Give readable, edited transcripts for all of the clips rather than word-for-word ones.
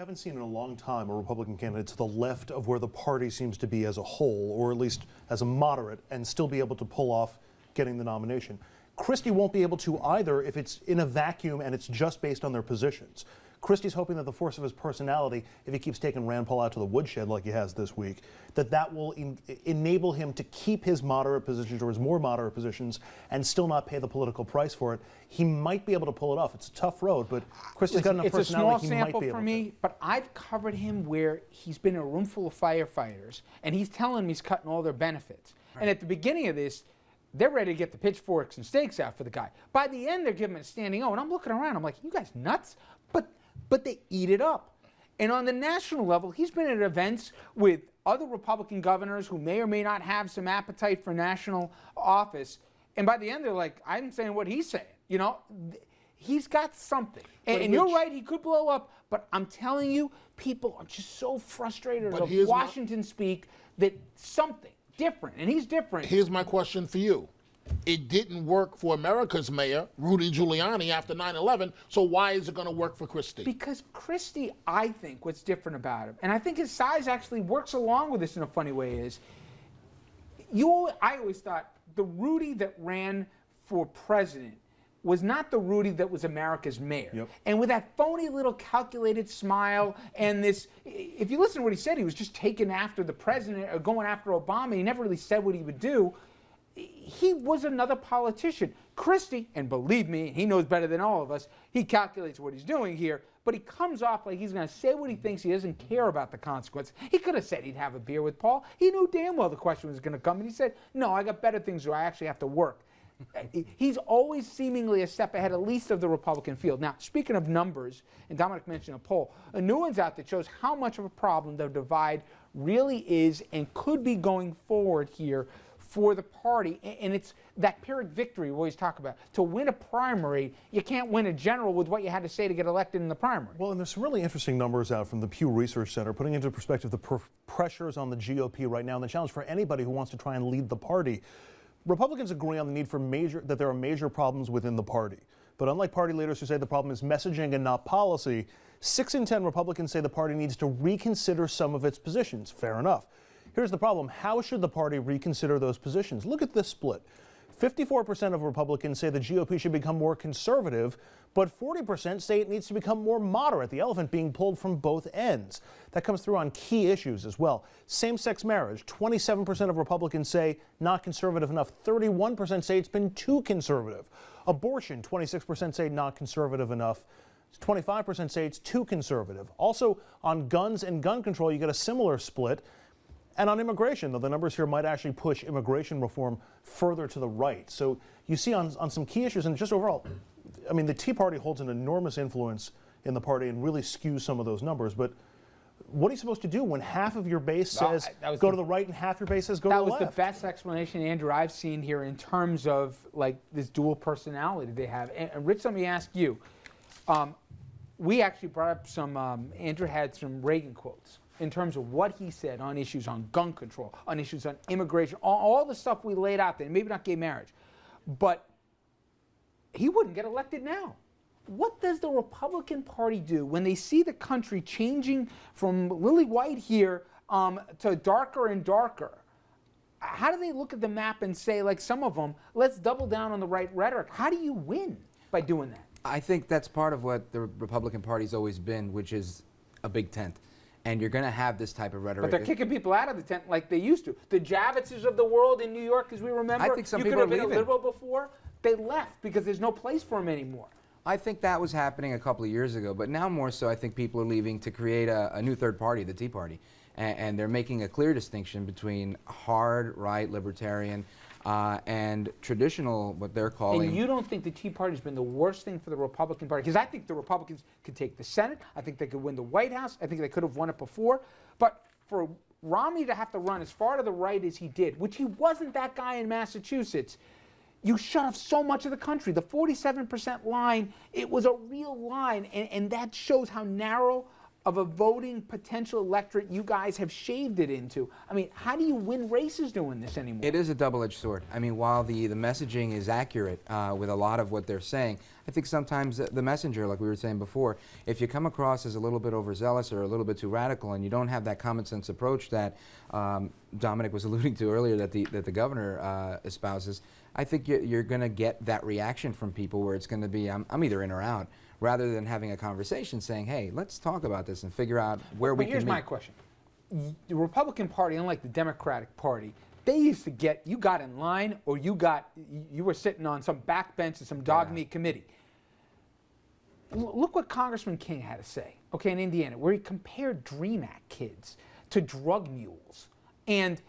haven't seen in a long time a Republican candidate to the left of where the party seems to be as a whole, or at least as a moderate, and still be able to pull off getting the nomination. Christie won't be able to either if it's in a vacuum and it's just based on their positions. Christie's hoping that the force of his personality, if he keeps taking RandPaul out to the woodshed like he has this week, that will enable him to keep his moderate positions or his more moderate positions and still not pay the political price for it. He might be able to pull it off. It's a tough road, but Christie's got enough personality he might be able to. It's a small sample for me, but I've covered him where he's been in a room full of firefighters, and he's telling me he's cutting all their benefits. Right. And at the beginning of this, they're ready to get the pitchforks and stakes out for the guy. By the end, they're giving him a standing O, and I'm looking around. I'm like, you guys nuts? But they eat it up. And on the national level, he's been at events with other Republican governors who may or may not have some appetite for national office. And by the end, they're like, I'm saying what he's saying. You know, he's got something. And you're right, he could blow up. But I'm telling you, people are just so frustrated of Washington speak that something different, and he's different. Here's my question for you. It didn't work for America's mayor, Rudy Giuliani, after 9/11, so why is it going to work for Christie? Because Christie, I think what's different about him, and I think his size actually works along with this in a funny way, is I always thought the Rudy that ran for president was not the Rudy that was America's mayor. Yep. And with that phony little calculated smile and this, if you listen to what he said, he was just taking after the president or going after Obama. He never really said what he would do. He was another politician. Christie, and believe me, he knows better than all of us, he calculates what he's doing here, but he comes off like he's going to say what he thinks. He doesn't care about the consequence. He could have said he'd have a beer with Paul. He knew damn well the question was going to come, and he said, no, I got better things to do. I actually have to work. He's always seemingly a step ahead, at least of the Republican field. Now, speaking of numbers, and Dominic mentioned a poll, a new one's out that shows how much of a problem the divide really is and could be going forward here for the party, and it's that Pyrrhic victory we always talk about. To win a primary, you can't win a general with what you had to say to get elected in the primary. Well, and there's some really interesting numbers out from the Pew Research Center, putting into perspective the pressures on the GOP right now and the challenge for anybody who wants to try and lead the party. Republicans agree on the need for that there are major problems within the party. But unlike party leaders who say the problem is messaging and not policy, 6 in 10 Republicans say the party needs to reconsider some of its positions. Fair enough. Here's the problem. How should the party reconsider those positions? Look at this split. 54% of Republicans say the GOP should become more conservative, but 40% say it needs to become more moderate, the elephant being pulled from both ends. That comes through on key issues as well. Same-sex marriage, 27% of Republicans say not conservative enough. 31% say it's been too conservative. Abortion, 26% say not conservative enough. 25% say it's too conservative. Also, on guns and gun control, you get a similar split. And on immigration, though the numbers here might actually push immigration reform further to the right. So you see on some key issues, and just overall, I mean, the Tea Party holds an enormous influence in the party and really skews some of those numbers. But what are you supposed to do when half of your base says go to the right and half your base says go to the left? That was the best explanation, Andrew, I've seen here in terms of like this dual personality they have. And Rich, let me ask you. We actually brought up some, Andrew had some Reagan quotes in terms of what he said on issues on gun control, on issues on immigration, all the stuff we laid out there, maybe not gay marriage. But he wouldn't get elected now. What does the Republican Party do when they see the country changing from lily white here to darker and darker? How do they look at the map and say, like some of them, let's double down on the right rhetoric? How do you win by doing that? I think that's part of what the Republican Party's always been, which is a big tent. And you're going to have this type of rhetoric. But they're kicking people out of the tent like they used to. The Javitzes of the world in New York, as we remember, I think some people are leaving. You could have been a liberal before. They left because there's no place for them anymore. I think that was happening a couple of years ago, but now more so I think people are leaving to create a new third party, the Tea Party. And they're making a clear distinction between hard right libertarian and traditional, what they're calling. And you don't think the Tea Party has been the worst thing for the Republican Party? Because I think the Republicans could take the Senate. I think they could win the White House. I think they could have won it before. But for Romney to have to run as far to the right as he did, which he wasn't that guy in Massachusetts, you shut off so much of the country. The 47% line, it was a real line, and that shows how narrow of a voting potential electorate you guys have shaved it into. I mean, how do you win races doing this anymore? It is a double-edged sword. I mean, while the messaging is accurate with a lot of what they're saying, I think sometimes the messenger, like we were saying before, if you come across as a little bit overzealous or a little bit too radical, and you don't have that common sense approach that Dominic was alluding to earlier, that the governor espouses, I think you're going to get that reaction from people where it's going to be, I'm either in or out, rather than having a conversation saying, hey, let's talk about this and figure out where we can meet. Here's my question. The Republican Party, unlike the Democratic Party, they used to get, you got in line or you were sitting on some backbench of some dog meat committee. Look what Congressman King had to say, okay, in Indiana, where he compared DREAM Act kids to drug mules. And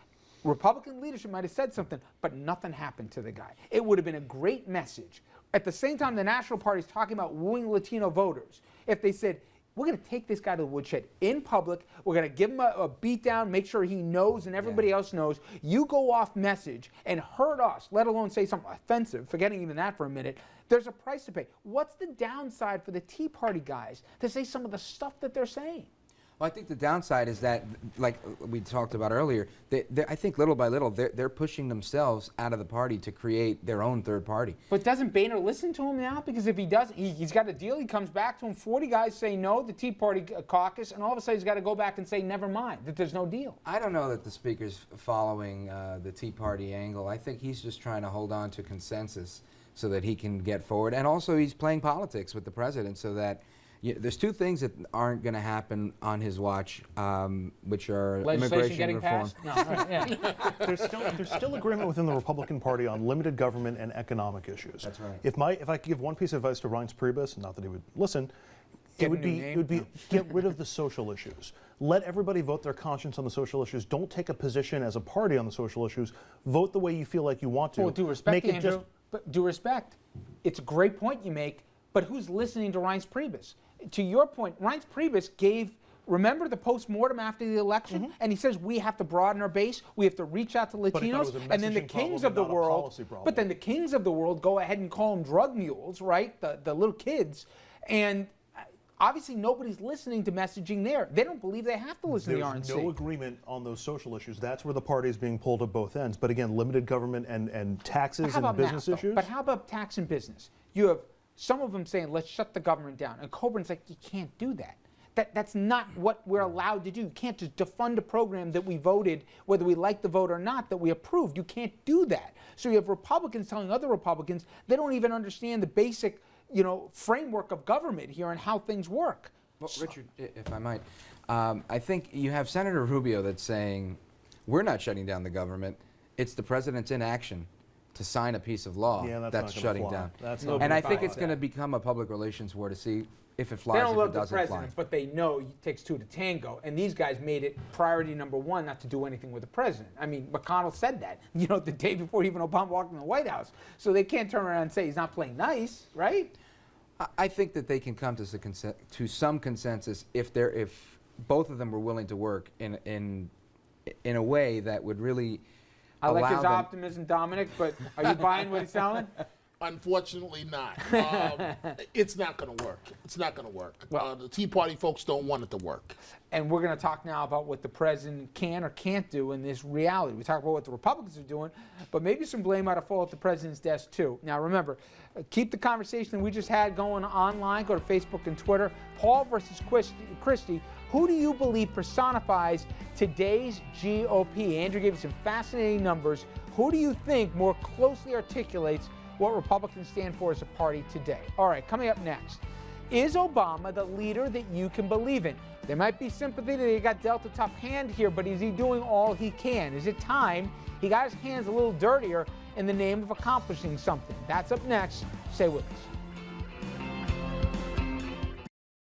Republican leadership might have said something, but nothing happened to the guy. It would have been a great message. At the same time, the National Party is talking about wooing Latino voters. If they said, we're going to take this guy to the woodshed in public, we're going to give him a beat down, make sure he knows and everybody else knows, you go off message and hurt us, let alone say something offensive, forgetting even that for a minute, there's a price to pay. What's the downside for the Tea Party guys to say some of the stuff that they're saying? Well, I think the downside is that, like we talked about earlier, I think little by little they're pushing themselves out of the party to create their own third party. But doesn't Boehner listen to him now? Because if he doesn't, he's got a deal. He comes back to him. 40 guys say no, the Tea Party caucus, and all of a sudden he's got to go back and say never mind, that there's no deal. I don't know that the speaker's following the Tea Party angle. I think he's just trying to hold on to consensus so that he can get forward. And also he's playing politics with the president so that there's two things that aren't going to happen on his watch, which are immigration getting reform. passed? No, right, yeah. There's still agreement within the Republican Party on limited government and economic issues. That's right. If I could give one piece of advice to Reince Priebus, not that he would listen, it would be get rid of the social issues. Let everybody vote their conscience on the social issues. Don't take a position as a party on the social issues. Vote the way you feel like you want to. Well, due respect, Andrew, but due respect. It's a great point you make, but who's listening to Reince Priebus? To your point, Reince Priebus gave, remember the post-mortem after the election? And he says we have to broaden our base, we have to reach out to Latinos, and then the kings of the world, but then the kings of the world go ahead and call them drug mules, right? The little kids. And obviously nobody's listening to messaging there. They don't believe they have to listen to the RNC. There's no agreement on those social issues. That's where the party is being pulled at both ends. But again, limited government and taxes and business issues. But how about tax and business? You have some of them saying, let's shut the government down. And Coburn's like, you can't do that. That's not what we're allowed to do. You can't just defund a program that we voted, whether we like the vote or not, that we approved. You can't do that. So you have Republicans telling other Republicans they don't even understand the basic, framework of government here and how things work. Well, Richard, if I might, I think you have Senator Rubio that's saying, we're not shutting down the government. It's the president's inaction to sign a piece of law that's shutting down. And I think it's going to become a public relations war to see if it flies, they don't if love it the doesn't president, fly. but they know it takes two to tango. And these guys made it priority number one not to do anything with the president. I mean, McConnell said that, the day before even Obama walked in the White House. So they can't turn around and say he's not playing nice, right? I think that they can come to some consensus if both of them were willing to work in a way that would really I like his them. optimism, Dominic, but are you buying what he's telling? Unfortunately not. It's not going to work. It's not going to work. Well, the Tea Party folks don't want it to work. And we're going to talk now about what the president can or can't do in this reality. We talk about what the Republicans are doing, but maybe some blame ought to fall at the president's desk too. Now remember, keep the conversation we just had going online. Go to Facebook and Twitter. Paul versus Christie. Who do you believe personifies today's GOP? Andrew gave you some fascinating numbers. Who do you think more closely articulates what Republicans stand for as a party today? All right, coming up next. Is Obama the leader that you can believe in? There might be sympathy that he got dealt a tough hand here, but is he doing all he can? Is it time he got his hands a little dirtier in the name of accomplishing something? That's up next. Stay with us.